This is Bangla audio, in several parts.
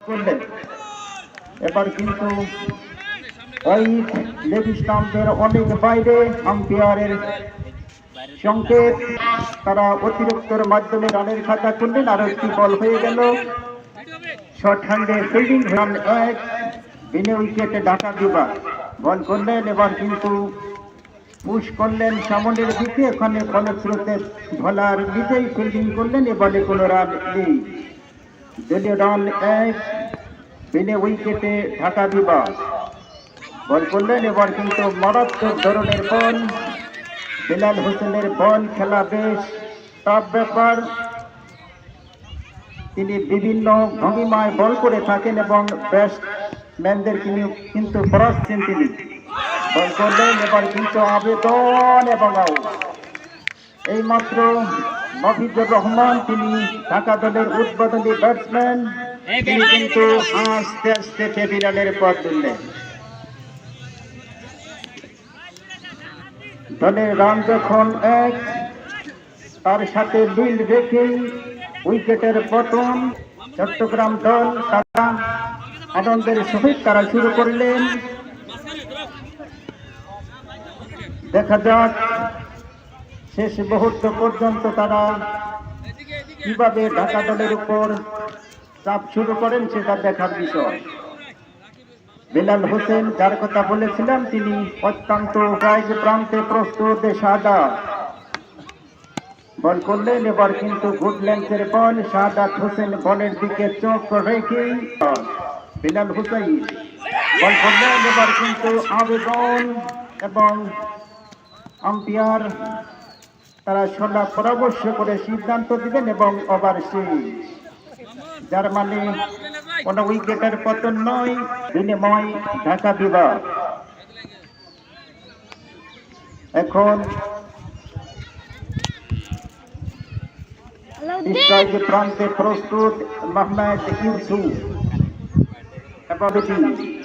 করলেন। এবার কিন্তু ওই লেগ স্টাম্পের অনেক বাইরে আম্পায়ারের সংকেত, তারা অতিরিক্তর মাধ্যমে রানের খাতা করলেন। আরো একটি বল হয়ে গেল, শর্ট হ্যান্ডে ফিল্ডিং রান 1, বিনা উইকেটে ঢাকা বিভাগ বল করলেন। এবার কিন্তু পুশ করলেন সামনের দিকে, ওখানে ফলস্রোতে ধলার নিজেই ফিল্ডিং করলেন। এ বলে কোনো রান নেই, দলীয় রান 1, বিনা উইকেটে ঢাকা বিভাগ বল করলেন। এবার কিন্তু মারাত্মক ধরনের বল, বেলাল হোসেনের বল খেলা বেশ টাফ ব্যাপার। তিনি বিভিন্ন ভঙ্গিমায় বল করে থাকেন এবং ব্যাটসম্যানদের কিন্তু পরাস্তেন তিনি। বল করলেন, এবার কিন্তু আবেদন এবং আউট। এইমাত্র মফিজুর রহমান, তিনি ঢাকা দলের উদ্বোধনী ব্যাটসম্যান, তিনি কিন্তু আস্তে আস্তে টেবিলের পথ ধরলেন। দলের রান যখন 1, তার সাথে মিল রেখেই উইকেটের পতন। চট্টগ্রাম দল তারা আনন্দের সহিত তারা শুরু করলেন। দেখা যাক শেষ মুহূর্ত পর্যন্ত তারা কিভাবে ঢাকা দলের উপর চাপ শুরু করেন, সেটা দেখার বিষয়। বেলাল হোসেন, যার কথা বলেছিলাম, তিনি অত্যন্ত রাইজ প্রান্তে প্রস্তুত। শাহাদাত বল করলেন। এবার কিন্তু গুড লেন্সের বল, শাহাদাত হোসেন বলের দিকে চোখ রেখে বেলাল হোসেন বল করলেন। এবার কিন্তু আবেদন এবং আম্পায়ার তারা সদা পরামর্শ করে সিদ্ধান্ত দিবেন এবং ওভার শেষ, যার মানে কোন উইকেটের পতন নয়, বিনিময় ঢাকা বিভাগ। এখন স্ট্রাইক প্রান্তে প্রস্তুত মোহাম্মদ ইউসুফ,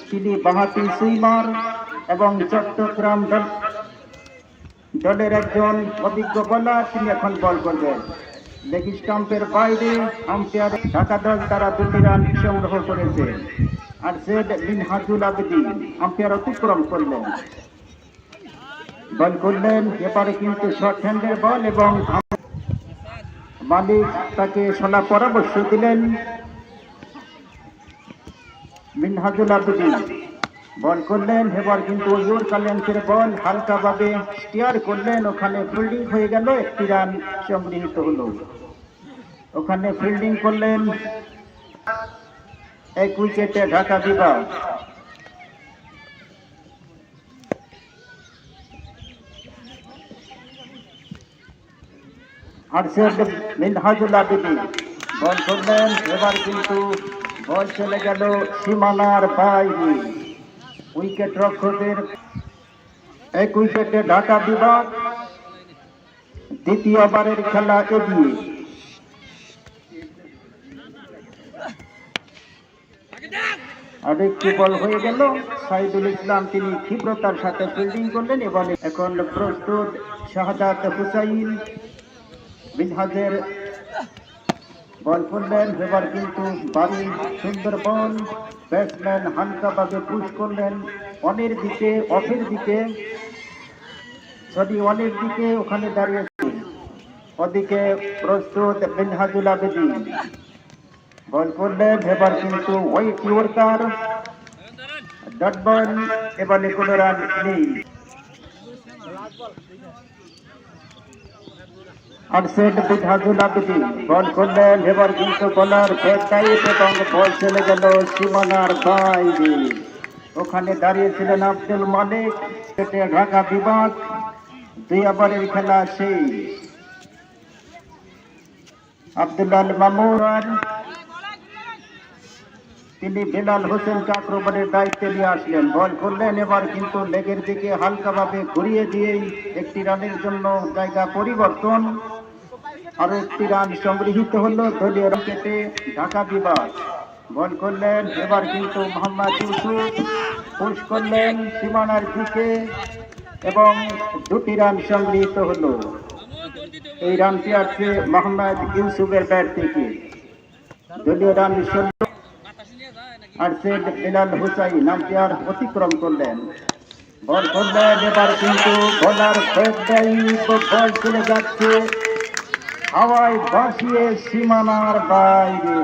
তিনি বাঁহাতি সুইমার এবং চট্টগ্রাম দলের একজন অভিজ্ঞ বোলার। তিনি এখন বল করবেন লেগ স্টাম্পের বাইরে। আম্পায়ার ঢাকা দল তারা 2টি রান সংগ্রহ করেছে। আর জেড মিনহাজুল আবেদিন আম্পায়ার অতিক্রম করলেন, বল করলেন। এবারে কিন্তু শর্ট হ্যান্ডের বল এবং মালিক তাকে সলা পরামর্শ দিলেন। মিনহাজুল আবেদিন বল করলেন। এবার কিন্তু ইয়র্কার বল হালকাভাবে স্টিয়ার করলেন, ওখানে ফিল্ডিং হয়ে গেল, 1টি রান সংগৃহীত হলো। ওখানে ফিল্ডিং করলেন 1 উইকেটে ঢাকা বিভাগ। আরশেদ মিনহাজুল আবেদিন বল করলেন। এবার কিন্তু বল চলে গেল সীমানার বাইরে। উইকেট রক্ষকের 1 উইকেটে ঢাকা বিভাগ। দ্বিতীয় ওভারের খেলা এগিয়ে। আরেকটি বল হয়ে গেল, সাইদুল ইসলাম তিনি ক্ষিপ্রতার সাথে ফিল্ডিং করলেন এবং এখন প্রস্তুত শাহাদাত হুসাইন। মিনহাজের বল করলেন। এবার কিন্তু বাড়ি সুন্দর বল, ব্যাটসম্যান হালকাভাবে পুশ করলেন অনের দিকে, অফের দিকে, অনের দিকে, ওখানে দাঁড়িয়েছে। ওদিকে প্রস্তুত মিনহাজুল আবেদিন বল করলেন। এবার কিন্তু ওয়েট ইয়র্কার ডট বল, এবারে কোনো রান নেই। আরশেদ মিনহাজুল আবেদিন বল করলেন। এবার কিন্তু বলার ব্যাট টাইট এবং বল চলে গেল সীমানার বাইরে। ওখানে দাঁড়িয়েছিলেন আব্দুল মালিক। ঢাকা বিভাগ 2 ওভারের খেলা শেষ। আব্দুল্লাহ মামুন তিনি বেলাল হোসেনকে আক্রমণের দায়িত্বে নিয়ে আসলেন, বল করলেন। এবার কিন্তু লেগের দিকে হালকাভাবে ঘুরিয়ে দিয়েই 1টি রানের জন্য জায়গা পরিবর্তন। আরো 1টি রান সংগৃহীত হলো দলীয় উইকেটে ঢাকা বিভাগ। বল করলেন। এবার কিন্তু মোহাম্মদ ইউসুফ পুশ করলেন সীমানার দিকে এবং 2টি রান সংগৃহীত হলো। এই রানটি আসছে মোহাম্মদ ইউসুফের ব্যাট থেকে। দলীয় রান 16। আরশেদ বেলাল হুসাইন আম্পায়ার অতিক্রম করলেন। বল করলেন, এবার কিন্তু বলার বল চলে যাচ্ছে হাওয়ায় ভাসিয়ে সীমানার বাইরে।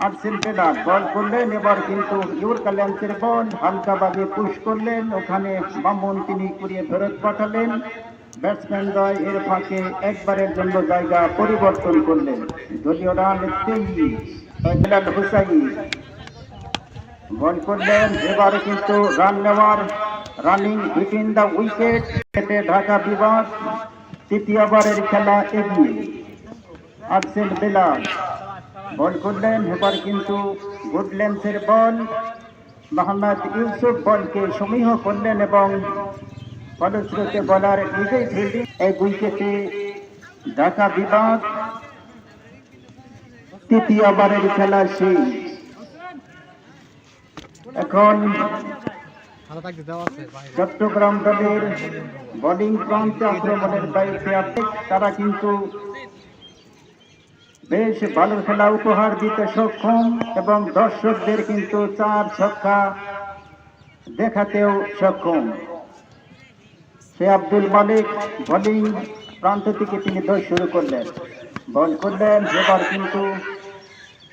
আরশেদ বেলাল বল করলেন, এবার কিন্তু ইউরকা ল্যান্সের বল হালকাভাবে পুশ করলেন, ওখানে মামুন তিনি কুড়িয়ে ফেরত পাঠালেন। ব্যাটসম্যান দ্বয় এর ফাঁকে একবারের জন্য জায়গা পরিবর্তন করলেন। দলীয় রান 23। বেলাল হুসাইন বল করলেন, এবারে কিন্তু রান নেওয়ার running between the wicket. Dhaka বিভাগ তৃতীয় ওভারের খেলা এগিয়ে। আরশেদ বেলাল বল করলেন, এবার কিন্তু গুডল্যান্ডসের বল মোহাম্মদ ইউসুফ বলকে সমীহ করলেন এবং ফলশ্রুতি বলার নিজেই ফিল্ডিং। এক উইকেটে ঢাকা বিভাগ তৃতীয় ওভারের খেলা শেষ। এখন চট্টগ্রাম দলের বোলিং প্রান্তে আক্রমণের দায়িত্বে আছে। তারা কিন্তু বেশ ভালো খেলা উপহার দিতে সক্ষম এবং দর্শকদের কিন্তু 4 ছক্কা দেখাতেও সক্ষম। সে আব্দুল মালিক বোলিং প্রান্ত থেকে তিনি দৌড় শুরু করলেন। বল করলেন, এবার কিন্তু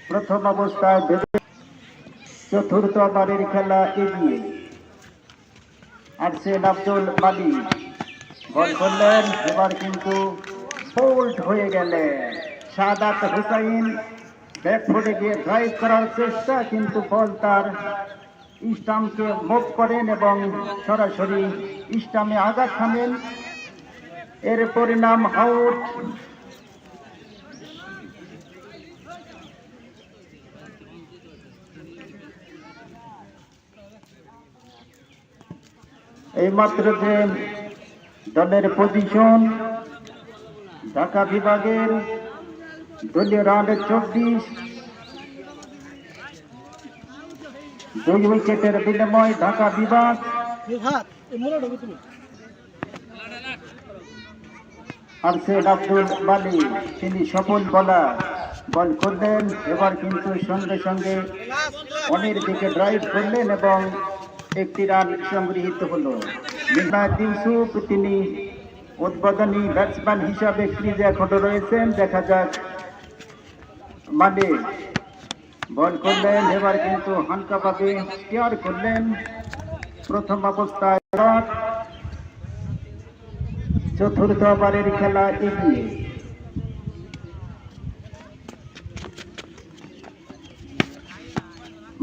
প্রথম অবস্থায় চতুর্থ ওভারের খেলা এগিয়ে। আরশেদ আব্দুল মালিক বল করলেন, এবার কিন্তু বোল্ড হয়ে গেলেন। সাদাত হুসাইন ব্যাকফুটে গিয়ে ড্রাইভ করার চেষ্টা, কিন্তু বল তার স্টাম্পকে মুভ করেন এবং সরাসরি স্টাম্পে আঘাত হানেন। এর পরিণাম আউট। এইমাত্র যে দলের পজিশন ঢাকা বিভাগের দলীয় রান 24, 2 উইকেটের বিনিময় ঢাকা বিভাগ। আরশেদ আব্দুল মালিক তিনি সফল বোলার। বল করলেন, এবার কিন্তু সঙ্গে সঙ্গে অনের দিকে ড্রাইভ করলেন এবং একটি রান সংগৃহীত হলো। মোহাম্মদ ইউসুফ তিনি উদ্বোধনী ব্যাটসম্যান হিসাবে ক্রিজে এখনো রয়েছেন। দেখা যাক। মালিক বল করলেন, এবার কিন্তু হালকাভাবে স্টিয়ার করলেন। প্রথম অবস্থায় চতুর্থ ওভারের খেলা এগিয়ে।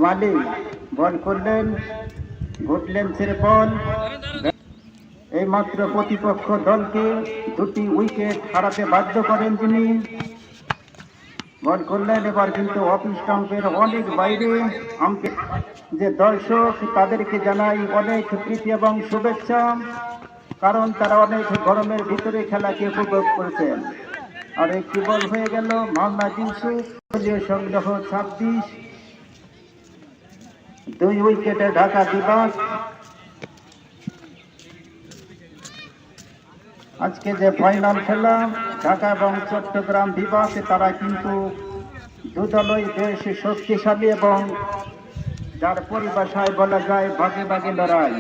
মালিক বল করলেন, গুডল্যান্ডসের বল। এইমাত্র প্রতিপক্ষ দলকে 2টি উইকেট হারাতে বাধ্য করেন তিনি। বল করলেন, এবার কিন্তু অফ স্টাম্পের অনেক বাইরে। যে দর্শক তাদেরকে জানাই অনেক প্রীতি এবং শুভেচ্ছা, কারণ তারা অনেক গরমের ভিতরে খেলাকে উপভোগ করেছেন। আর একটি বল হয়ে গেল মোহাম্মদ ইউসুফ, সংগ্রহ 26, 2 উইকেটে ঢাকা বিভাগ। আজকে যে ফাইনাল খেলা ঢাকা এবং চট্টগ্রাম বিভাগ, তারা কিন্তু দুদলই বেশ শক্তিশালী এবং যার পরিভাষায় বলা যায় ভাগে ভাগে লড়াই।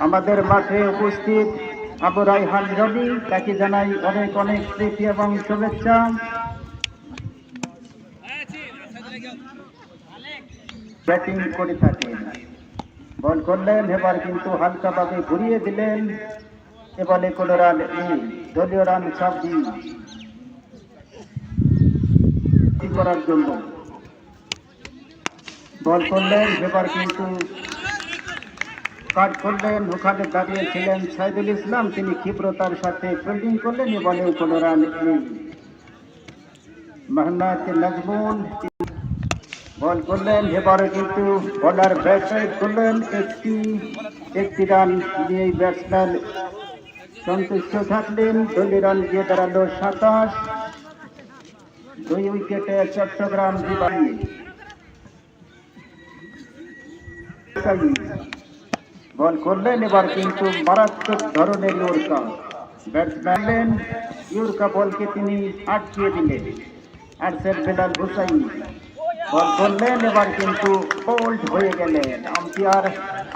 আমাদের মাঠে উপস্থিত আবু রায়হান রবি, তাকে জানাই অনেক অনেক প্রীতি এবং শুভেচ্ছা। ব্যাটিং করে থাকেন। বল করলেন, এবার কিন্তু হালকাভাবে ঘুরিয়ে দিলেন। এ বলে কোনো রান নেই। দলীয় রান 26 করার জন্য বল করলেন, এবার কিন্তু কাট করলেন। ওখানে দাঁড়িয়েছিলেন সাইদুল ইসলাম, তিনি ক্ষিপ্রতার সাথে ফিল্ডিং করলেন। এ বলে কোনো রান নেই। মোহাম্মদ নাজমুল বল করলেন, এবারে কিন্তু বলার ব্যাট সাইড করলেন। একটি রান দিয়ে ব্যাটসম্যান সন্তুষ্ট থাকলেন। দলীয় রান দিয়ে দাঁড়ালো 27, 2 উইকেটে চট্টগ্রাম বিভাগ। বল করলেন, এবার কিন্তু মারাত্মক ধরনের ইউরকা। ব্যাটসম্যান ইউরকা বলকে তিনি আটকিয়ে দিলেন। আরশেদ বেলাল হুসাইন বল করলেন, এবার কিন্তু বোল্ড হয়ে গেলেন। আম্পায়ার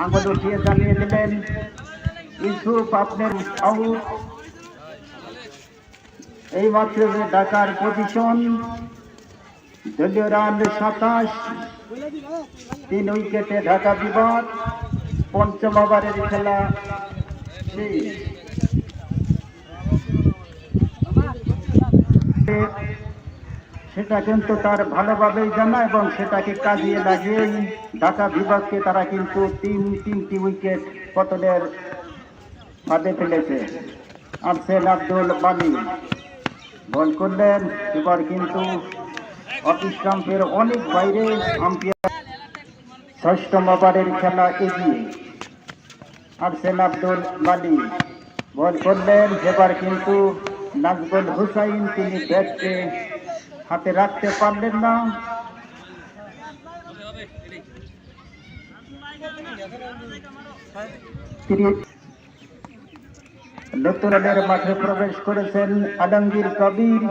আঙুল উঠিয়ে জানিয়ে দিলেন ইউসুফ আপনার আউট। এই মাত্র ঢাকার পজিশন, দলীয় রান 27, 3 উইকেটে ঢাকা বিভাগ। পঞ্চম ওভারের খেলা শেষ। সেটা কিন্তু তার ভালোভাবেই জানা এবং সেটাকে কাজে লাগিয়েই ঢাকা বিভাগকে তারা কিন্তু তিনটি উইকেট পতনের ফাঁদে ফেলেছে। আফসেল আব্দুল মালিক বল করলেন, এবার কিন্তু অফিস স্টাম্পের অনেক বাইরে। আম্পায়ার ষষ্ঠম ওভারের খেলা এগিয়ে। আফসেল আব্দুল মালিক বল করলেন, এবার কিন্তু নাজবুল হুসাইন তিনি ব্যাটকে হাতে রাখতে পারলেন না। নতুন দলের মাঠে প্রবেশ করেছেন আলমগীর কবির,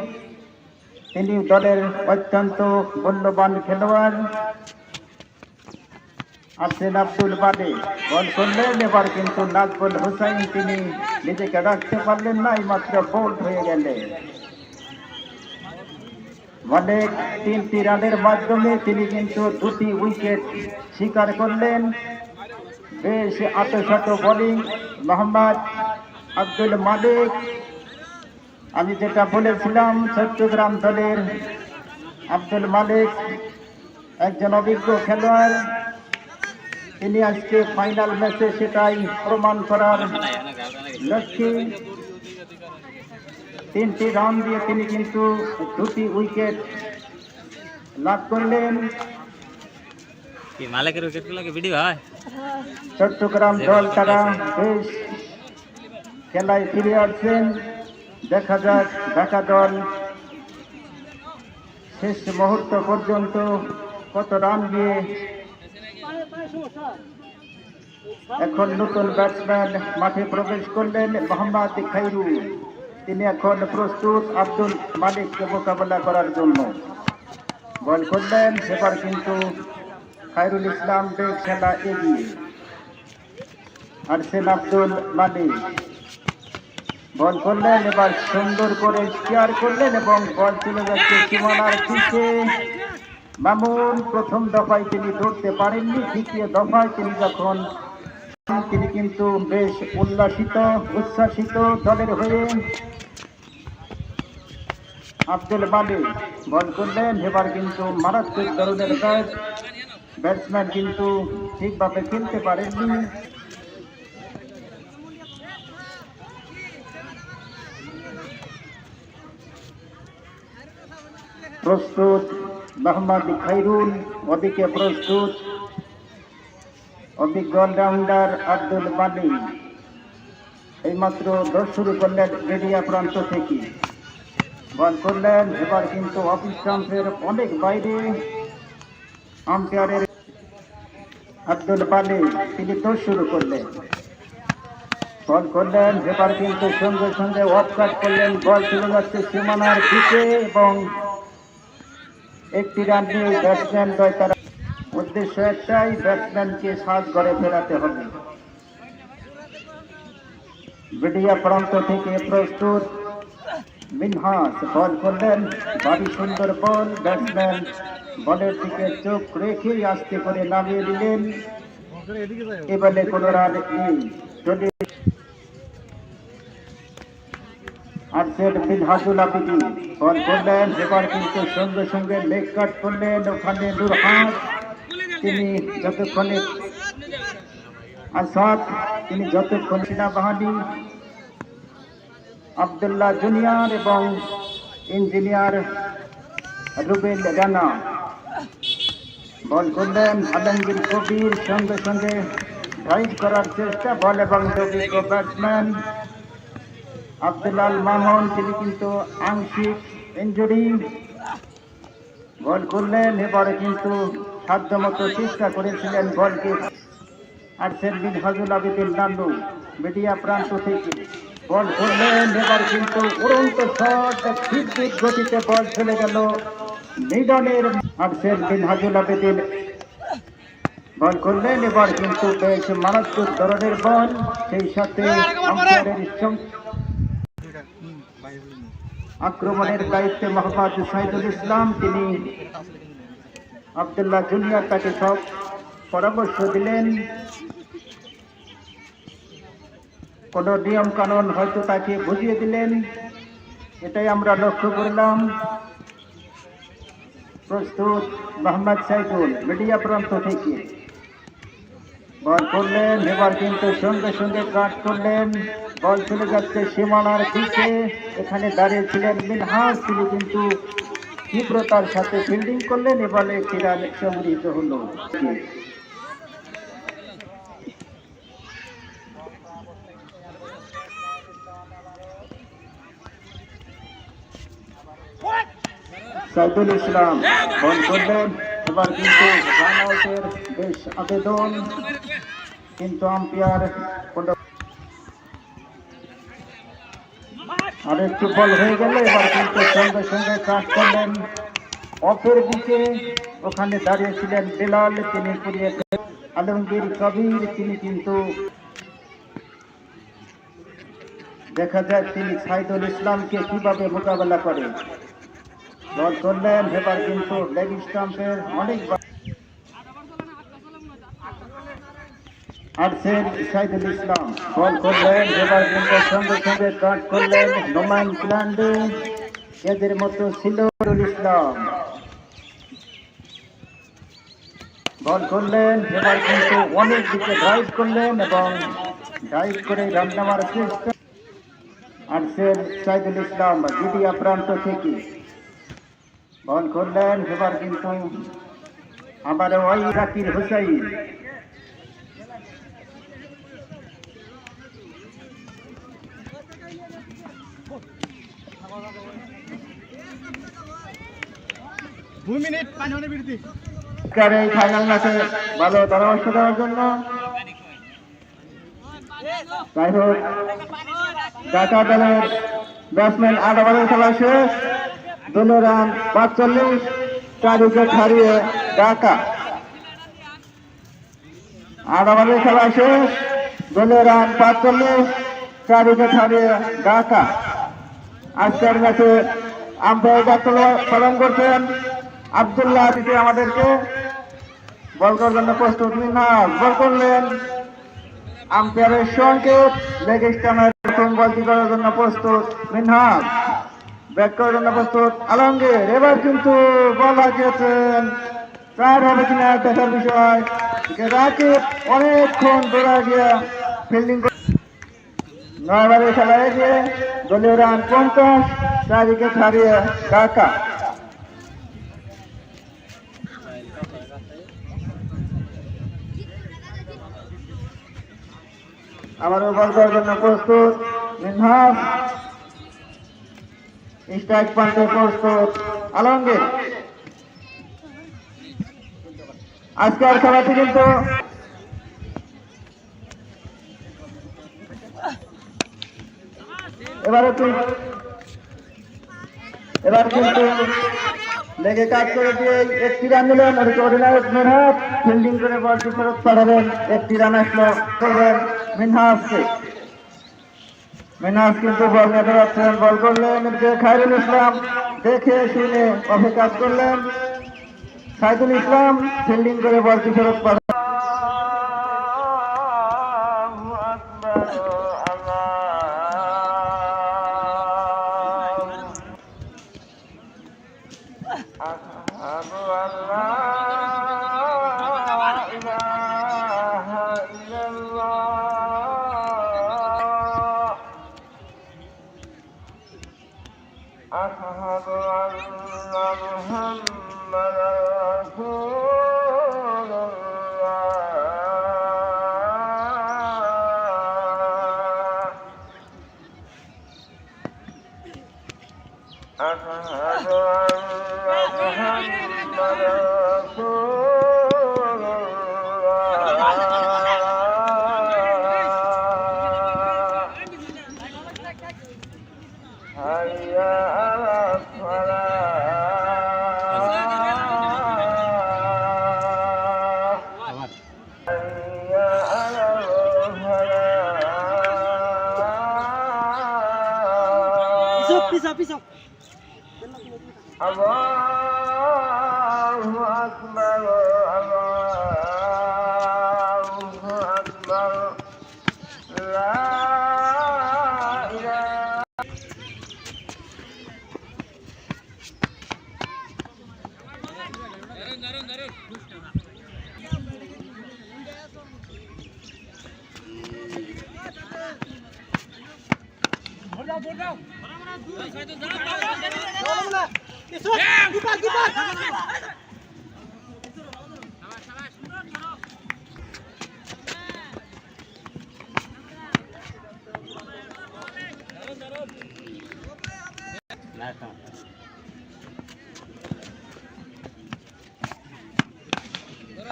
তিনি দলের অত্যন্ত মূল্যবান খেলোয়াড়। আছেন আব্দুল মালিক বল করলেন, এবার কিন্তু নাজবুল হুসাইন তিনি নিজেকে রাখতে পারলেন না, মাত্র বোল্ড হয়ে গেলেন। মালিক 3টি রানের মাধ্যমে তিনি কিন্তু 2টি উইকেট শিকার করলেন। বেশ আতশত বোলিং মোহাম্মদ আব্দুল মালিক। আমি যেটা বলেছিলাম, চট্টগ্রাম দলের আব্দুল মালিক একজন অভিজ্ঞ খেলোয়াড়। তিনি আজকে ফাইনাল ম্যাচে সেটাই প্রমাণ করার লক্ষ্যে 3টি রান দিয়ে তিনি কিন্তু 2টি উইকেট লাভ করলেন। চট্টগ্রাম দল তারা বেশ খেলায় ফিরে আসছেন। দেখা যাক ঢাকা দল শেষ মুহূর্ত পর্যন্ত কত রান দিয়ে। এখন নতুন ব্যাটসম্যান মাঠে প্রবেশ করলেন মোহাম্মদ খাইরুল, তিনি এখন প্রস্তুত আব্দুল মালিককে মোকাবেলা করার জন্য। বল করলেন, এবার কিন্তু খায়রুল ইসলাম বেশ খেলা এগিয়ে। আরশেদ আব্দুল মালিক বল করলেন, এবার সুন্দর করে স্কোয়ার করলেন এবং বল চলে যাচ্ছে সীমানার পিছে। মামুন প্রথম দফায় তিনি ধরতে পারেননি, দ্বিতীয় দফায় তিনি কিন্তু বেশ উচ্ছ্বাসিত দলের হয়ে। আব্দুল মালিক বল করলেন, এবার কিন্তু মারাত্মক ধরনের ব্যাটসম্যান কিন্তু ঠিকভাবে খেলতে পারেননি। প্রস্তুত মোহাম্মদ খাইরুল, ওদিকে প্রস্তুত অভিজ্ঞ অলরাউন্ডার আব্দুল মালিক। এইমাত্র 10 শুরু করলেন মিডিয়া প্রান্ত থেকে। বল করলেন, এবার কিন্তু অফিস স্টাম্পের অনেক বাইরে। আম্পায়ারের আব্দুল মালিক তিনি 10 শুরু করলেন। বল করলেন, এবার কিন্তু সঙ্গে সঙ্গে অফ কাট করলেন, বল চলে যাচ্ছে সীমানার দিকে এবং 1টি রান নিয়ে ব্যাটসম্যান দ্বয় তারা উদ্দেশ্য একটাই, ব্যাটসম্যানকে সাজ করে ফেরাতে হবে। মিডিয়া প্রান্ত থেকে প্রস্তুত মিনহাস বল করলেন, ভারী সুন্দর বল। ব্যাটসম্যান বলের দিকে চোখ রেখেই আস্তে করে নামিয়ে দিলেন। এবারে কোনো রান নেই। আরশেদ মিনহাজুল আবিদিন বল করলেন, এবার কিন্তু সঙ্গে সঙ্গে লেগ কাট করলেন। ওখানে নুরহান তিনি যতক্ষণে আসাদ তিনি যতক্ষণ সেনাবাহিনী আবদুল্লাহ জুনিয়র এবং ইঞ্জিনিয়ার রুবেল রানা বল করলেন। আলমগীর কবির সঙ্গে সঙ্গে ড্রাইভ করার চেষ্টা, বল এবং অভিজ্ঞ ব্যাটসম্যান আব্দুল্লাল মামুন তিনি কিন্তু আংশিক ইনজুরি। বল করলেন, এবারে কিন্তু সাধ্যমতো চেষ্টা করেছিলেন বলকে। আরশেদ মিনহাজুল আবিদিন নান্নু মিডিয়া প্রান্ত থেকে বল করলেন, এবার কিন্তু উড়ন্ত শট, বিদ্যুৎ গতিতে বল চলে গেল নিধনের আরশের মিনহাজুল আবেদিন বল করলেন। এবার কিন্তু বেশ মারাত্মক ধরনের বল, সেই সাথে আম্পায়ারের আক্রমণের দায়িত্বে মোহাম্মদ সাইদুল ইসলাম, তিনি আব্দুল্লাহ জুনিয়র তাকে সব পরামর্শ দিলেন। কোন নিয়ম কানুন হয়তো তাকে বুঝিয়ে দিলেন, এটাই আমরা লক্ষ্য করলাম। প্রস্তুত মোহাম্মদ সাইদুল মিডিয়া প্রান্ত থেকে বল করলেন। এবার কিন্তু সঙ্গে সঙ্গে কাট করলেন, বল চলে যাচ্ছে সীমানার দিকে। এখানে দাঁড়িয়েছিলেন মিনহাজ, তিনি কিন্তু তীব্রতার সাথে ফিল্ডিং করলেন। এবারে একটি রান সংগৃহীত হলো। সাইদুল ইসলাম বল করলেন। এবার কিন্তু রান আউটের বেশ আবেদন, কিন্তু আম্পায়ার আরেকটু বল হয়ে গেল। এবার কিন্তু সঙ্গে সঙ্গে কাট করলেন অফের দিকে। ওখানে দাঁড়িয়েছিলেন বেলাল, তিনি করিয়েছেন আলমগীর কবির, তিনি কিন্তু দেখা যায় তিনি সাইদুল ইসলামকে কিভাবে মোকাবেলা করেন। বল করলেন। এবার কিন্তু লেগ স্টাম্পের অনেক আরশের সাইদুল ইসলাম বল করলেন। এবার কিন্তু সঙ্গে সঙ্গে কাট করলেন নোমান প্ল্যান্ডে, এদের মতো ছিল ইসলাম। বল করলেন। এবার কিন্তু অনেক দিকে ড্রাইভ করলেন এবং ড্রাইভ করে রান নেওয়ার চেষ্টা আরশের সাইদুল ইসলাম মিডিয়া প্রান্ত থেকে বল করলেন। এবার কিন্তু আবারও ওই জাকির হুসাইন এই ফাইনাল ম্যাচে ভালো পরামর্শ দেওয়ার জন্য যাই হোক, ঢাকা দলের ব্যাটসম্যান 8 ওভারের খেলা শেষ, 2 রান 45, 4 উইকেট হারিয়ে ঢাকা। 8 ওভারের খেলা শেষ, 2 রান 45, 4 উইকেট হারিয়ে ঢাকা। আজকের ম্যাচে আম্পায়ার দায়িত্ব পালন করছেন আব্দুল্লাহ দিতে আমাদেরকে। বল করার জন্য প্রস্তুত মিনহাজ, বল করলেন। আম্পায়ারের সংকেত লেগ স্টাম্পের প্রথম বলটি করার জন্য প্রস্তুত মিনহাজ, ব্যাট করার জন্য প্রস্তুত আলমগীর। এবার কিন্তু বল হারিয়েছেন, 4 হবে কিনা দেখার বিষয়। রাকিব অনেকক্ষণ দৌড়া গিয়া ফিল্ডিং 9 ওভারের খেলায় গিয়ে দলীয় রান 50, 4 উইকেট হারিয়ে ঢাকা। আবারও বল করার জন্য প্রস্তুত মিনহাজ, স্ট্রাইক পান্তে প্রস্তুত আলমগীর। আজকের খেলাটি কিন্তু এবার কিন্তু লেগে কাজ করে দিয়ে 1টি রান নিলেন। অধিনায়ক মিনহাজ ফিল্ডিং করে বলটি ফেরত পাঠাবেন। 1টি রান আসলো করবেন মিনহাজকে। মিনহাজ কিন্তু বল নিয়ে বেরোচ্ছেন, বল করলেন খায়রুল ইসলাম, দেখে শুনে অফে কাজ করলেন। সাইদুল ইসলাম ফিল্ডিং করে বলটি ফেরত পাঠাবেন। أشهد أن محمدا رسول الله أشهد أن محمدا رسول الله هيا على الصلاة Allahu Akbar, Allahu Akbar, La ilaha.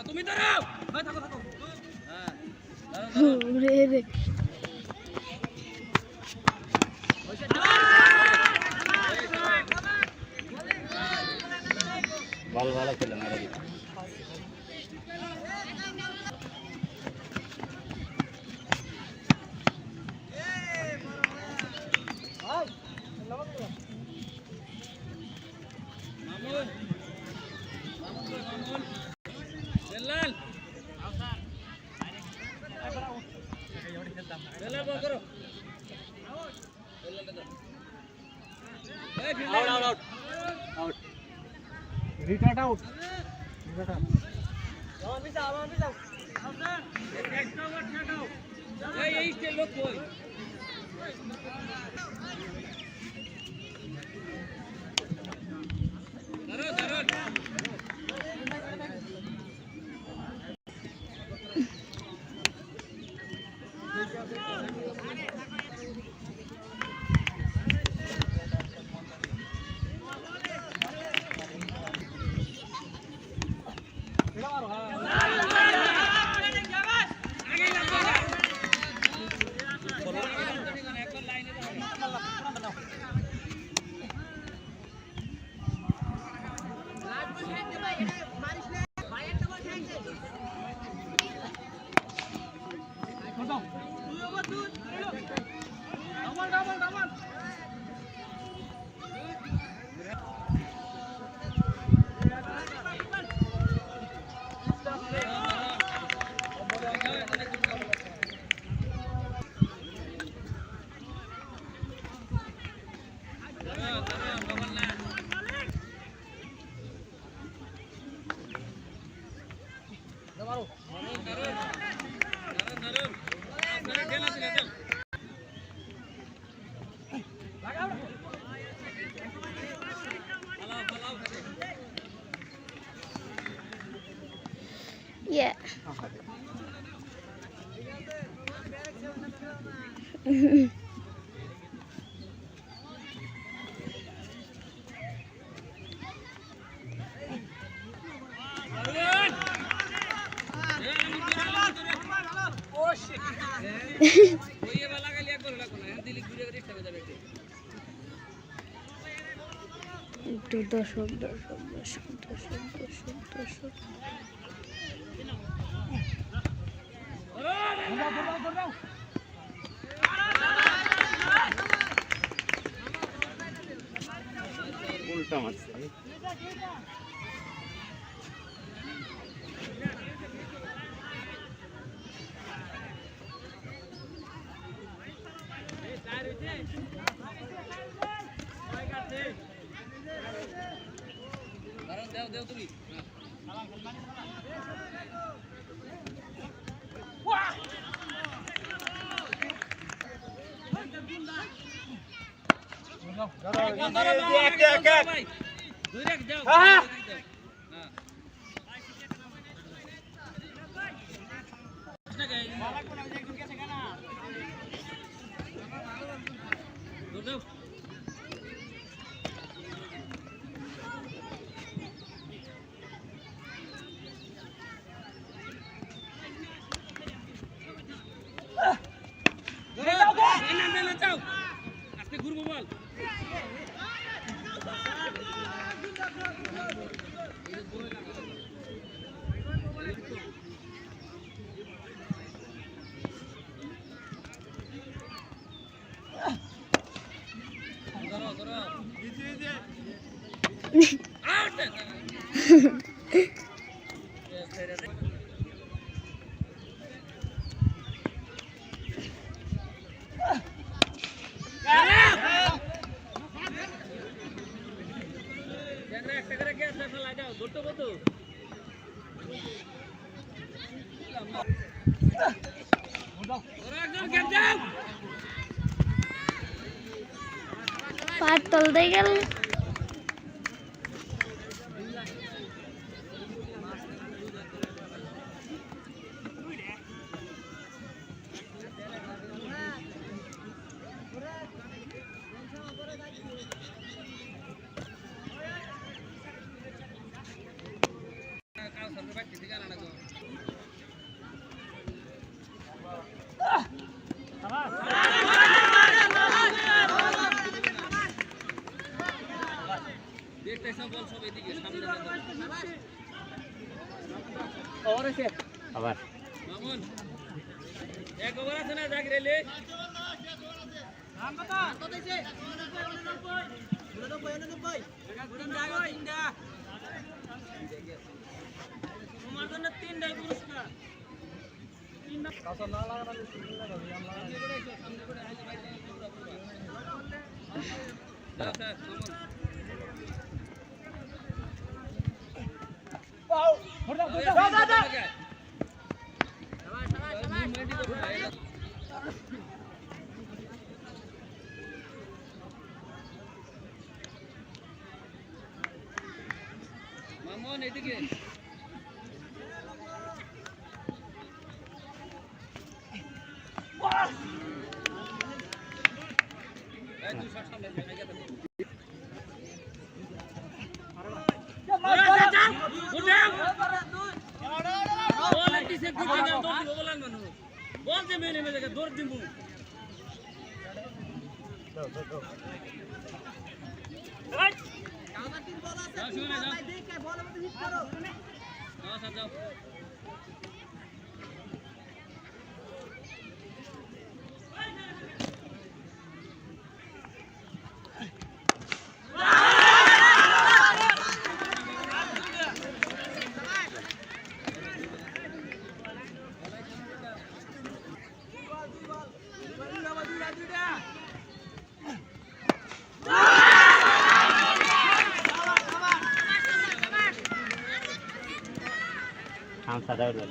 তুমি দাঁড়াও থাকো থাকো ভালো ভালো খেলেন আর রিটার্ন আউট এই স্টেল লোক কই Yeah. দর্শক দর্শক দর্শক দর্শক দর্শক দর্শক উল্টা মারছে দেও তুমি আজকে ঘুরবো বল ধরো ধরো একটা করে গ্যাস ফেলা দাও ধরতে কত পাতল দিয়ে গেল আবার মামুন এক ওভার আছে না জাগির এলে তোমার জন্য 3টাই পুরস্কার মামুন এদিকে বল যে মেনে মেনে দৌড় দিব हम सादा उड़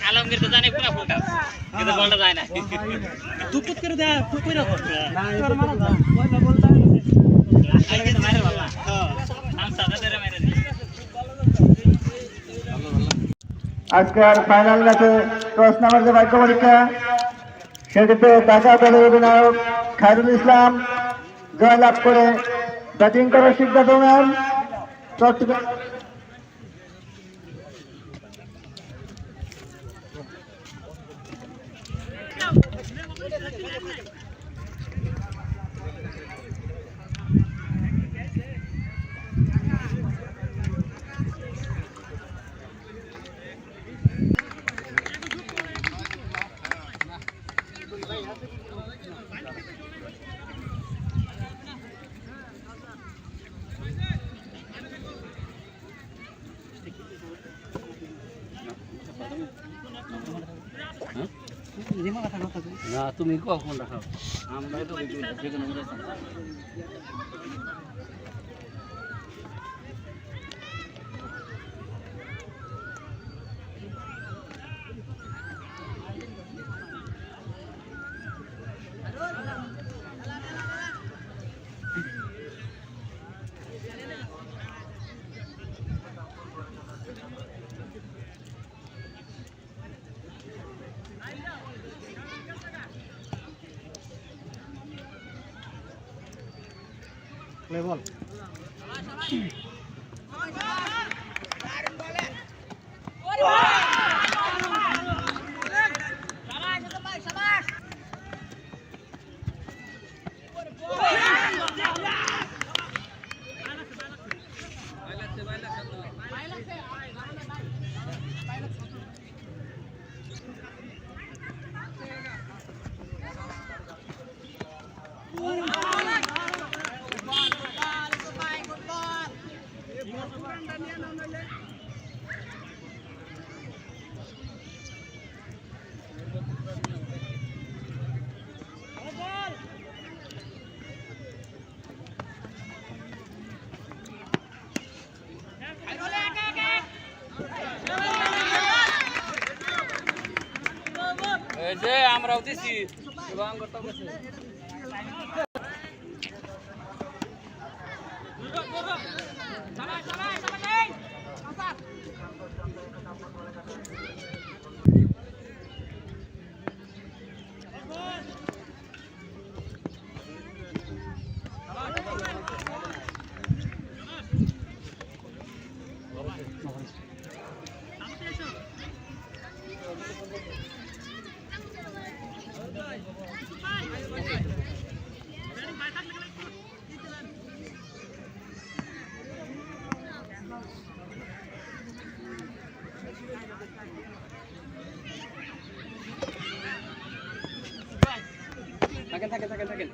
आलमगीर तो जाने पूरा फुटा किधर बॉल जाए ना तू कुछ कर दे तू कोई रखो कर मारो कोई ना बोलता है आगे तो मारे वाला हम सादा तेरे मेरे আজকের ফাইনাল ম্যাচে টস নাম্বার যে ভাগ্য পরীক্ষা সেটিতে ঢাকা দলের অধিনায়ক খায়রুল ইসলাম জয়লাভ করে ব্যাটিং করার সিদ্ধান্ত নেন। চট্টগ্রাম না তুমি কখন রাখো আমরা তো যেখানে প্লে বল এই যে আমরাও দিছি এবং করতে গেছে থাকেন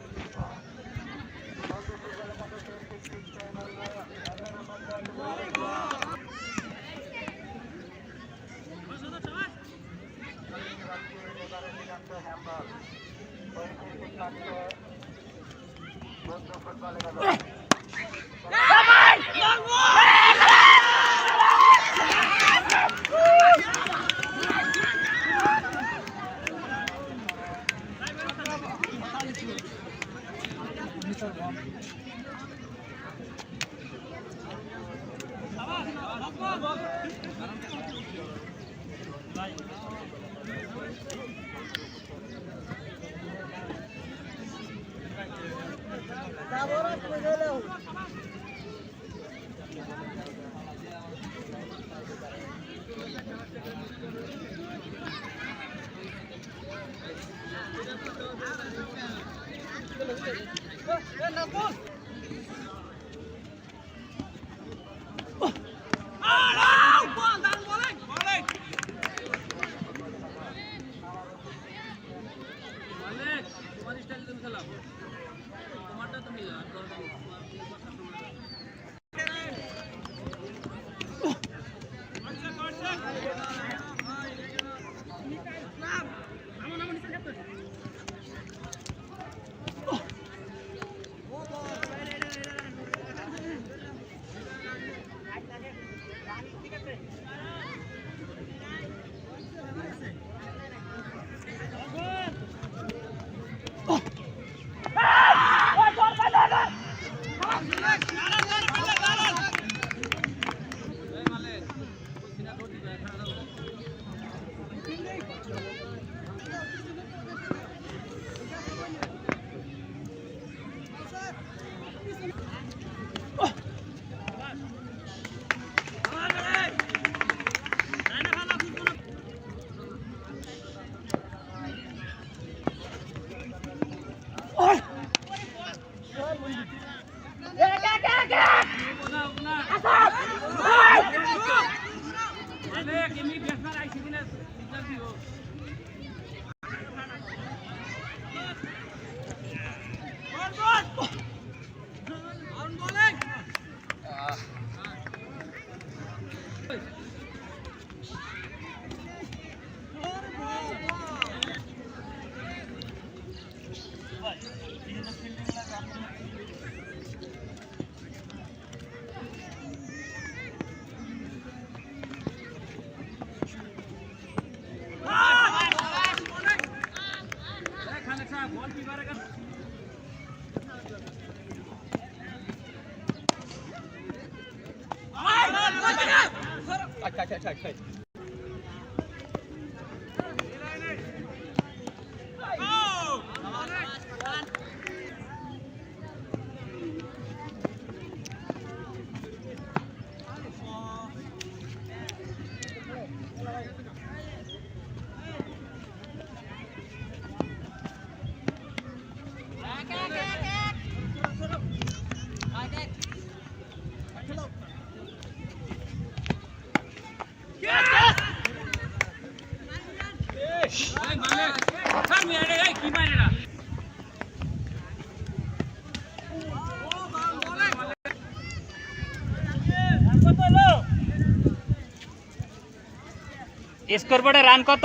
স্কোরবোর্ডে রান কত?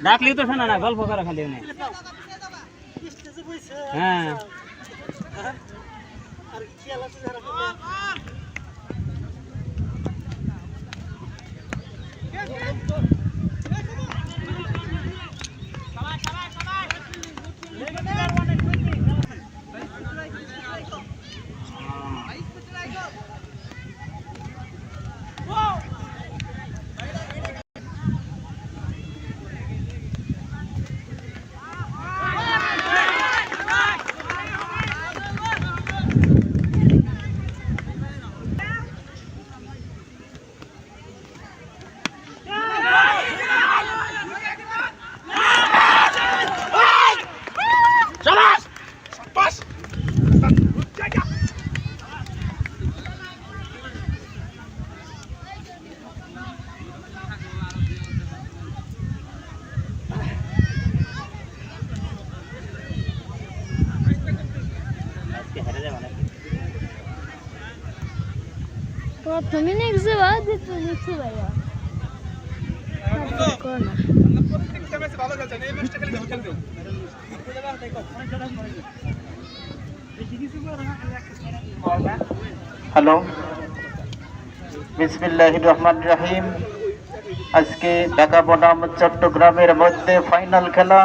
ডাকলি তো শোনা না, গল্প করা খালি নেই। হ্যাঁ প্রথমে নেক্সট বার দিতে দিচ্ছি ভাইয়া না হ্যালো, বিসমিল্লাহির রহমানির রহিম। আজকে ঢাকা বনাম চট্টগ্রামের মধ্যে ফাইনাল খেলা।